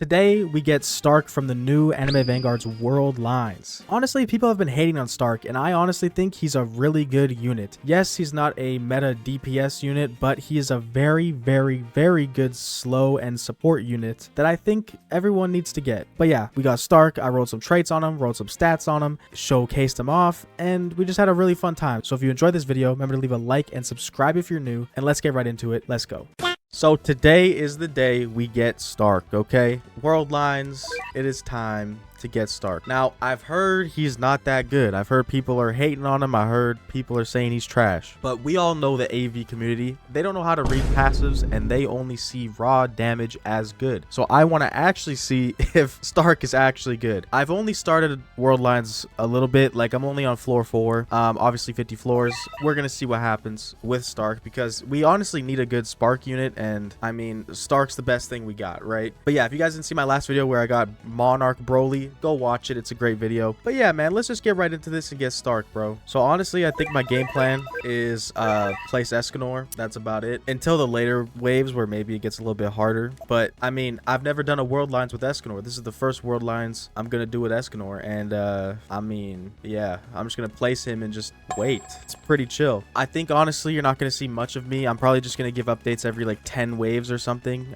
Today, we get Starrk from the new Anime Vanguards World Lines. Honestly, people have been hating on Starrk, and I honestly think he's a really good unit. Yes, he's not a meta DPS unit, but he is a very, very good slow and support unit that I think everyone needs to get. But yeah, we got Starrk. I wrote some traits on him, wrote some stats on him, showcased him off, and we just had a really fun time. So if you enjoyed this video, remember to leave a like and subscribe if you're new, and let's get right into it. Let's go. So today is the day we get Starrk, okay? World Lines, it is time to get Starrk. Now, I've heard he's not that good. I've heard people are hating on him. I heard people are saying he's trash. But we all know the AV community. They don't know how to read passives, and they only see raw damage as good. So I want to actually see if Starrk is actually good. I've only started World Lines a little bit. Like, I'm only on floor 4. Obviously 50 floors. We're going to see what happens with Starrk because we honestly need a good Spark unit. And, I mean, Stark's the best thing we got, right? But yeah, if you guys didn't see my last video where I got Monarch Broly, go watch it. It's a great video. But yeah, man, let's just get right into this and get Starrk, bro. So honestly, I think my game plan is place Escanor. That's about it until the later waves where maybe it gets a little bit harder. But I mean, I've never done a World Lines with Escanor. This is the first World Lines I'm gonna do with Escanor, and I mean, yeah, I'm just gonna place him and just wait. It's pretty chill. I think honestly you're not gonna see much of me. I'm probably just gonna give updates every like 10 waves or something.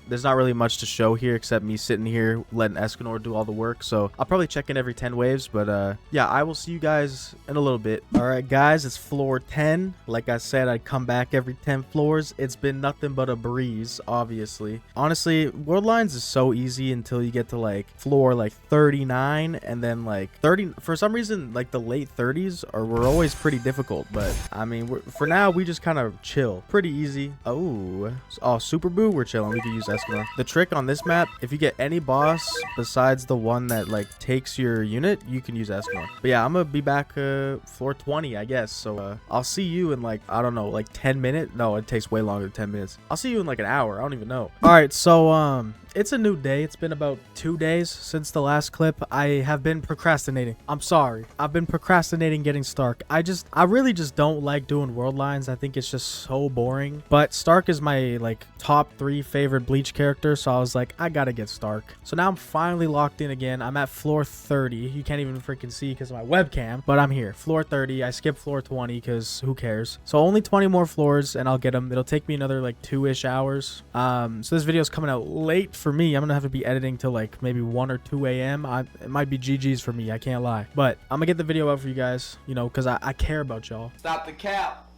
There's not really much to show here except me sitting here letting Escanor do all the work. So I'll probably check in every 10 waves, but yeah, I will see you guys in a little bit. All right, guys, it's floor 10. Like I said, I'd come back every 10 floors. It's been nothing but a breeze, obviously. Honestly, World Lines is so easy until you get to like floor like 39, and then like 30. For some reason, like the late 30s were always pretty difficult, but I mean, for now, we just kind of chill. Pretty easy. Oh, Super Boo, we're chilling. We can use Escanor. The trick on this map, if you get any boss besides the one that like takes your unit, you can use Escanor. But yeah, I'm gonna be back floor 20, I guess. So I'll see you in like, I don't know, like 10 minutes. No, it takes way longer than 10 minutes. I'll see you in like an hour. I don't even know. All right, so it's a new day. It's been about 2 days since the last clip. I have been procrastinating. I'm sorry. I've been procrastinating getting Starrk. I really just don't like doing World Lines. I think it's just so boring. But Starrk is my like top 3 favorite Bleach character, so I was like, I gotta get Starrk. So now I'm finally locked in again. I'm at floor 30. You can't even freaking see because of my webcam, but I'm here. Floor 30. I skipped floor 20 because who cares? So only 20 more floors and I'll get them. It'll take me another like 2-ish hours. So this video is coming out late for me. I'm gonna have to be editing till like maybe 1 or 2 a.m. It might be GG's for me. I can't lie, but I'm gonna get the video out for you guys, you know, because I care about y'all. Stop the cap.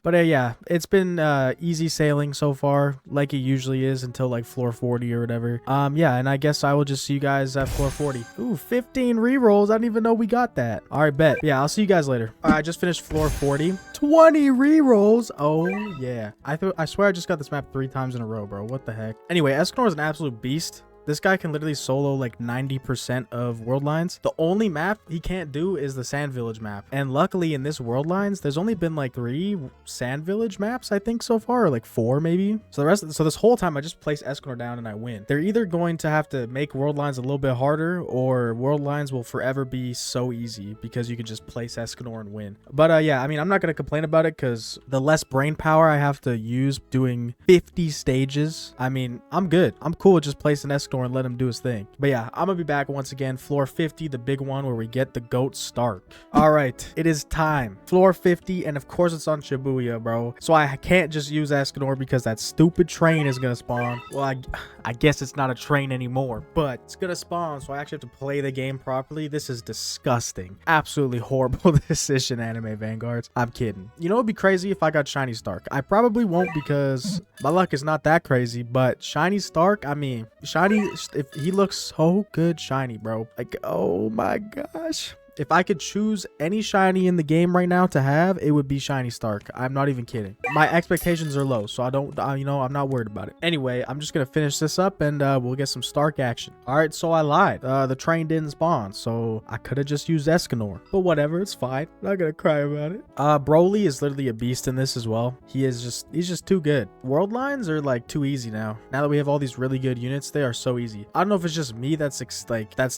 But yeah, it's been easy sailing so far, like it usually is until like floor 40 or whatever. Yeah, and I guess I will just see you guys at floor 40. Ooh, 15 rerolls. I didn't even know we got that. All right, bet. Yeah, I'll see you guys later. All right, I just finished floor 40. 20 rerolls. Oh yeah. I swear I just got this map 3 times in a row, bro. What the heck? Anyway, Escanor is an absolute beast. This guy can literally solo like 90% of World Lines. The only map he can't do is the Sand Village map. And luckily in this World Lines, there's only been like 3 Sand Village maps, I think so far, or like 4 maybe. So this whole time I just place Escanor down and I win. They're either going to have to make World Lines a little bit harder, or World Lines will forever be so easy because you can just place Escanor and win. But yeah, I mean, I'm not going to complain about it because the less brain power I have to use doing 50 stages, I mean, I'm good. I'm cool with just placing Escanor and let him do his thing. But yeah, I'm gonna be back once again. Floor 50, the big one where we get the GOAT Starrk. All right, it is time. Floor 50, and of course it's on Shibuya, bro. So I can't just use Escanor because that stupid train is gonna spawn. Well, I guess it's not a train anymore, but it's gonna spawn, so I actually have to play the game properly. This is disgusting. Absolutely horrible decision, Anime Vanguards. I'm kidding. You know, it'd be crazy if I got Shiny Starrk. I probably won't because my luck is not that crazy, but Shiny Starrk, I mean, Shiny, if he looks so good shiny, bro. Like, oh my gosh. If I could choose any shiny in the game right now to have, it would be Shiny Starrk. I'm not even kidding. My expectations are low, so you know, I'm not worried about it. Anyway, I'm just gonna finish this up and we'll get some Starrk action. All right, so I lied. The train didn't spawn, so I could have just used Escanor. But whatever, it's fine. I'm not gonna cry about it. Broly is literally a beast in this as well. He's just too good. World Lines are like too easy now. Now that we have all these really good units, they are so easy. I don't know if it's just me that's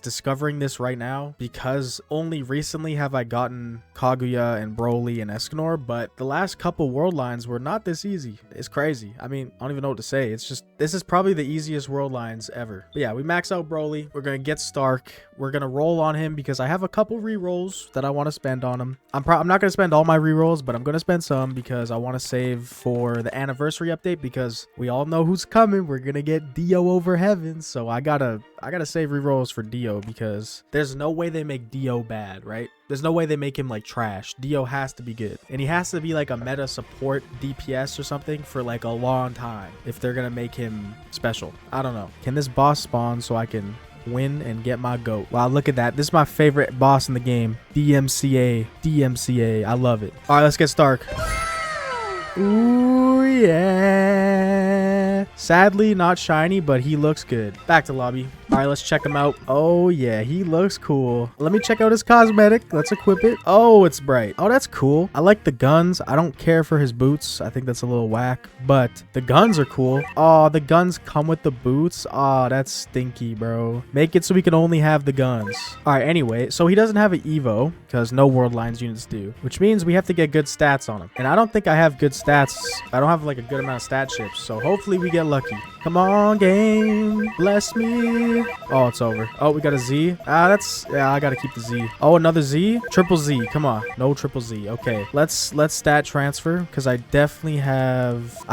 discovering this right now because only only recently have I gotten Kaguya and Broly and Escanor, but the last couple world lines were not this easy. It's crazy. I mean, I don't even know what to say. It's just, this is probably the easiest world lines ever. But yeah, we max out Broly. We're going to get Starrk. We're going to roll on him because I have a couple rerolls that I want to spend on him. I'm not going to spend all my rerolls, but I'm going to spend some because I want to save for the anniversary update because we all know who's coming. We're going to get Dio over heaven. So I gotta save rerolls for Dio because there's no way they make Dio bad, right? There's no way they make him like trash. Dio has to be good. And he has to be like a meta support DPS or something for like a long time if they're going to make him special. I don't know. Can this boss spawn so I can win and get my goat? Wow, look at that. This is my favorite boss in the game. DMCA. DMCA. I love it. All right, let's get Starrk. Ooh, yeah. Sadly, not shiny, but he looks good. Back to lobby. All right, let's check him out. Oh, yeah, he looks cool. Let me check out his cosmetic. Let's equip it. Oh, it's bright. Oh, that's cool. I like the guns. I don't care for his boots. I think that's a little whack, but the guns are cool. Oh, the guns come with the boots. Oh, that's stinky, bro. Make it so we can only have the guns. All right, anyway, so he doesn't have an Evo because no World Lines units do, which means we have to get good stats on him. And I don't think I have good stats. I don't have like a good amount of stat chips, so hopefully we get lucky. Come on, game. Bless me. Oh, it's over. Oh, we got a Z. Yeah, I gotta keep the Z. Oh, another Z. Triple Z. Come on. No triple Z. Okay, let's stat transfer because I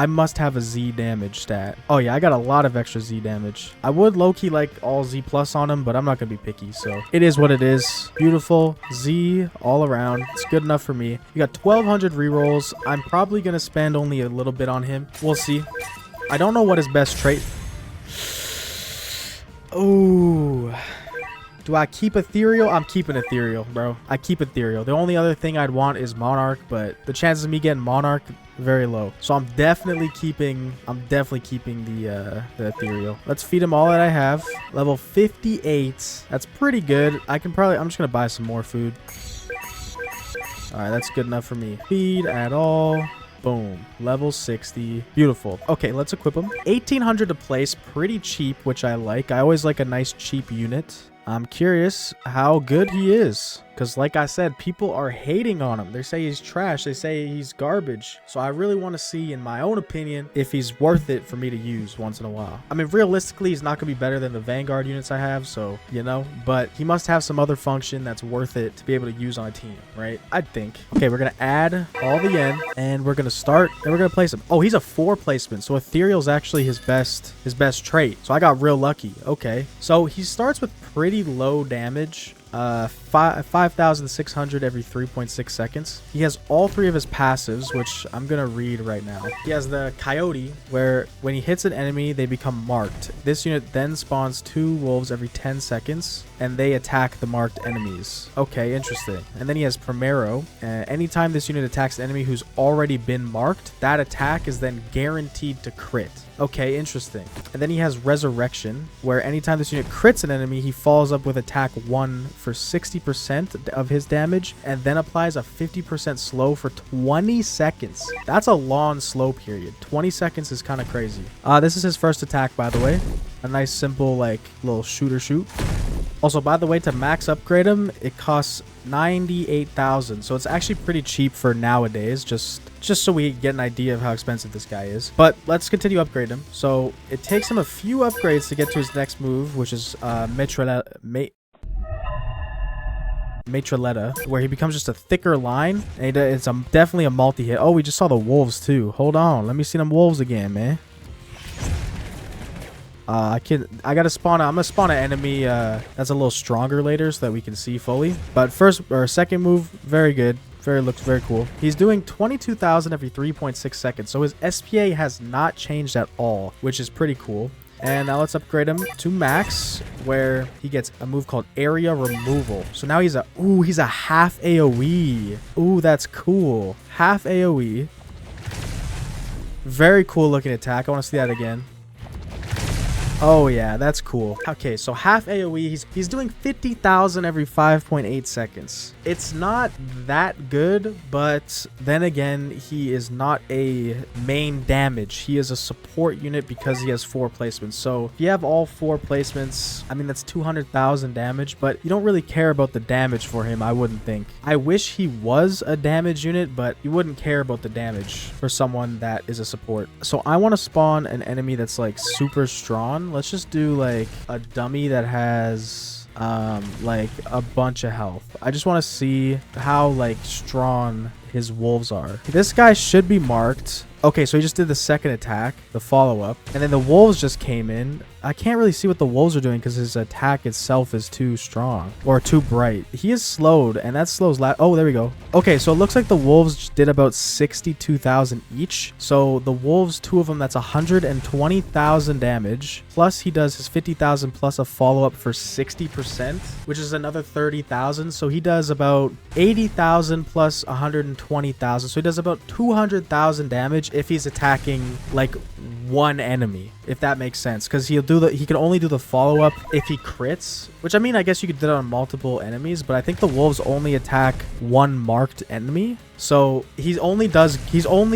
must have a Z damage stat. Oh yeah, I got a lot of extra Z damage. I would low-key like all Z plus on him, but I'm not gonna be picky, so it is what it is. Beautiful Z all around. It's good enough for me. We got 1,200 rerolls. I'm probably gonna spend only a little bit on him. We'll see. I don't know what his best trait. Oh, do I keep Ethereal? I'm keeping Ethereal, bro. I keep Ethereal. The only other thing I'd want is Monarch, but the chances of me getting Monarch very low. So I'm definitely keeping the Ethereal. Let's feed him all that I have. Level 58. That's pretty good. I'm just gonna buy some more food. All right, that's good enough for me. Feed at all. Boom. Level 60. Beautiful. Okay, let's equip him. 1,800 to place. Pretty cheap, which I like. I always like a nice cheap unit. I'm curious how good he is. Because like I said, people are hating on him. They say he's trash. They say he's garbage. So I really want to see, in my own opinion, if he's worth it for me to use once in a while. I mean, realistically, he's not going to be better than the Vanguard units I have. So, you know, but he must have some other function that's worth it to be able to use on a team, right? I think. Okay, we're going to add all the yen and we're going to start and we're going to place him. Oh, he's a 4 placement. So Ethereal is actually his best trait. So I got real lucky. Okay. So he starts with pretty low damage. 5,600 every 3.6 seconds. He has all 3 of his passives, which I'm gonna read right now. He has the Coyote, where when he hits an enemy, they become marked. This unit then spawns 2 wolves every 10 seconds, and they attack the marked enemies. Okay, interesting. And then he has Primero. Anytime this unit attacks an enemy who's already been marked, that attack is then guaranteed to crit. Okay, interesting. And then he has Resurrection, where anytime this unit crits an enemy, he follows up with attack 1 for 60% of his damage, and then applies a 50% slow for 20 seconds. That's a long slow period. 20 seconds is kind of crazy. This is his first attack, by the way. A nice, simple, like, little shoot. Also, by the way, to max upgrade him, it costs 98,000. So it's actually pretty cheap for nowadays, just so we get an idea of how expensive this guy is. But let's continue upgrading him. So it takes him a few upgrades to get to his next move, which is Matraletta, where he becomes just a thicker line. And it's definitely a multi-hit. Oh, we just saw the wolves too. Hold on. Let me see them wolves again, man. I gotta spawn. I'm gonna spawn an enemy that's a little stronger later so that we can see fully. But second move, very good. Looks very cool. He's doing 22,000 every 3.6 seconds. So his SPA has not changed at all, which is pretty cool. And now let's upgrade him to max, where he gets a move called Area Removal. So now he's a half AoE. Ooh, that's cool. Half AoE. Very cool looking attack. I want to see that again. Oh yeah, that's cool. Okay, so half AoE, he's doing 50,000 every 5.8 seconds. It's not that good, but then again, he is not a main damage. He is a support unit because he has 4 placements. So if you have all 4 placements, I mean, that's 200,000 damage, but you don't really care about the damage for him, I wouldn't think. I wish he was a damage unit, but you wouldn't care about the damage for someone that is a support. So I want to spawn an enemy that's like super strong. Let's just do like a dummy that has like a bunch of health. I just want to see how like strong his wolves are. This guy should be marked. Okay, so he just did the second attack, the follow-up, and then the wolves just came in. I can't really see what the wolves are doing because his attack itself is too strong or too bright. He is slowed, and that slows oh, there we go. Okay, so it looks like the wolves did about 62,000 each. So the wolves, 2 of them, that's 120,000 damage. Plus he does his 50,000 plus a follow-up for 60%, which is another 30,000. So he does about 80,000 plus 120,000. So he does about 200,000 damage if he's attacking like one enemy, if that makes sense, because he can only do the follow-up if he crits, which I mean, I guess you could do that on multiple enemies, but I think the wolves only attack one marked enemy. So he's only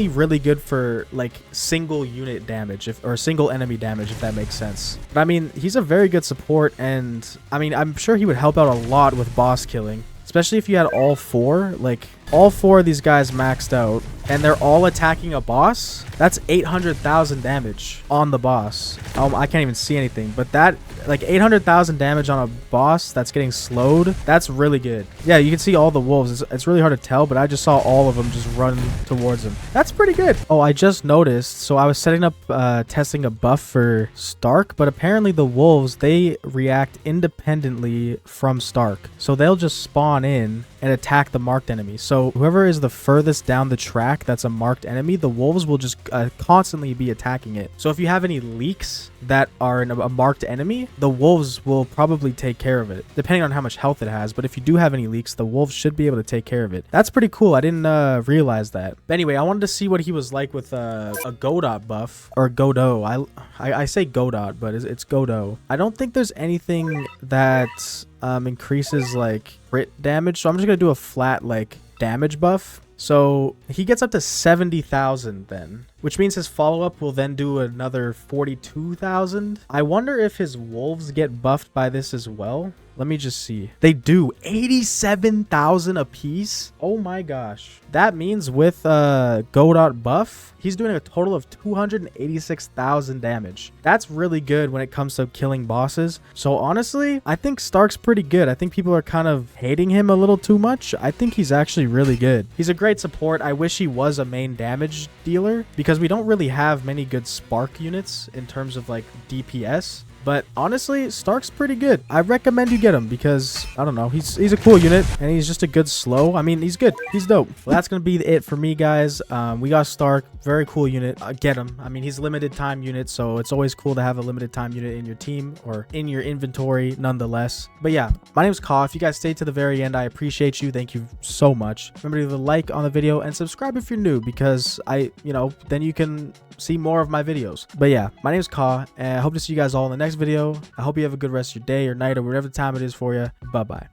really good for like single unit damage or single enemy damage, if that makes sense. But I mean, he's a very good support, and I mean, I'm sure he would help out a lot with boss killing, especially if you had all 4, like all 4 of these guys maxed out and they're all attacking a boss. That's 800,000 damage on the boss. I can't even see anything, but that like 800,000 damage on a boss that's getting slowed, that's really good. Yeah, you can see all the wolves. It's really hard to tell, but I just saw all of them just run towards him. That's pretty good. Oh, I just noticed, so I was setting up testing a buff for Starrk, but apparently the wolves, they react independently from Starrk, so they'll just spawn in and attack the marked enemy. So whoever is the furthest down the track that's a marked enemy, the wolves will just constantly be attacking it. So if you have any leaks that are in a marked enemy, the wolves will probably take care of it, depending on how much health it has. But if you do have any leaks, the wolves should be able to take care of it. That's pretty cool. I didn't realize that. But anyway, I wanted to see what he was like with a Godot buff, or Godot. I say Godot, but it's Godot. I don't think there's anything that increases like crit damage, so I'm just gonna do a flat like damage buff. So he gets up to 70,000 then, which means his follow-up will then do another 42,000. I wonder if his wolves get buffed by this as well. Let me just see. They do 87,000 a piece. Oh my gosh. That means with Godot buff, he's doing a total of 286,000 damage. That's really good when it comes to killing bosses. So honestly, I think Starrk's pretty good. I think people are kind of hating him a little too much. I think he's actually really good. He's a great support. I wish he was a main damage dealer because we don't really have many good Spark units in terms of like DPS. But honestly, Starrk's pretty good. I recommend you get him because, I don't know, he's a cool unit and he's just a good slow. I mean, he's good. He's dope. Well, that's going to be it for me, guys. We got Starrk. Very cool unit. Get him. I mean, he's a limited time unit, so it's always cool to have a limited time unit in your team or in your inventory nonetheless. But yeah, my name is Ka. If you guys stayed to the very end, I appreciate you. Thank you so much. Remember to leave a like on the video and subscribe if you're new because then you can see more of my videos. But yeah, my name is Ka, and I hope to see you guys all in the next video. I hope you have a good rest of your day or night or whatever time it is for you. Bye bye.